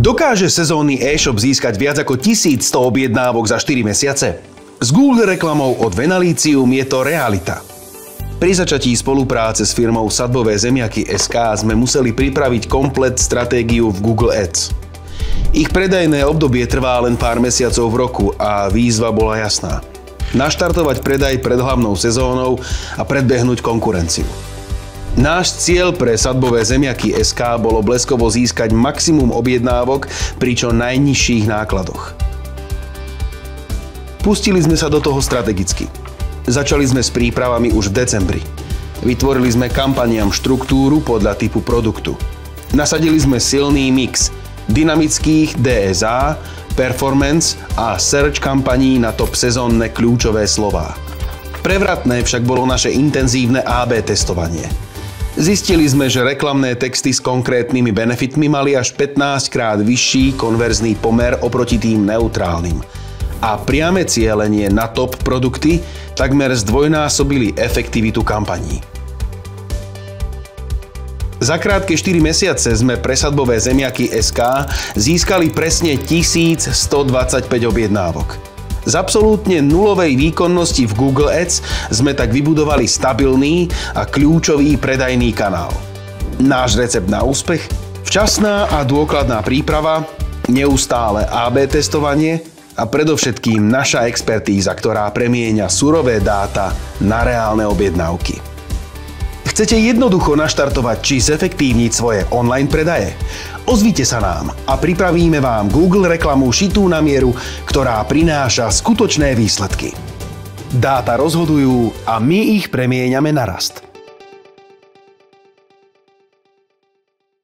Dokáže sezónny e-shop získať viac ako 1100 objednávok za 4 mesiace? S Google reklamou od Venalicium je to realita. Pri začatí spolupráce s firmou Sadbové zemiaky SK sme museli pripraviť komplet stratégiu v Google Ads. Ich predajné obdobie trvá len pár mesiacov v roku a výzva bola jasná. Naštartovať predaj pred hlavnou sezónou a predbehnúť konkurenciu. Náš cieľ pre Sadbové zemiaky SK bolo bleskovo získať maximum objednávok pri čo najnižších nákladoch. Pustili sme sa do toho strategicky. Začali sme s prípravami už v decembri. Vytvorili sme kampaniám štruktúru podľa typu produktu. Nasadili sme silný mix dynamických DSA, performance a search kampaní na top sezónne kľúčové slová. Prevratné však bolo naše intenzívne AB testovanie. Zistili sme, že reklamné texty s konkrétnymi benefitmi mali až 15 krát vyšší konverzný pomer oproti tým neutrálnym. A priame cielenie na top produkty takmer zdvojnásobili efektivitu kampaní. Za krátke 4 mesiace sme pre Sadbové zemiaky SK získali presne 1125 objednávok. Z absolútne nulovej výkonnosti v Google Ads sme tak vybudovali stabilný a kľúčový predajný kanál. Náš recept na úspech? Včasná a dôkladná príprava, neustále AB testovanie a predovšetkým naša expertíza, ktorá premieňa surové dáta na reálne objednávky. Chcete jednoducho naštartovať či zefektívniť svoje online predaje? Ozvite sa nám a pripravíme vám Google reklamu šitú na mieru, ktorá prináša skutočné výsledky. Dáta rozhodujú a my ich premieňame na rast.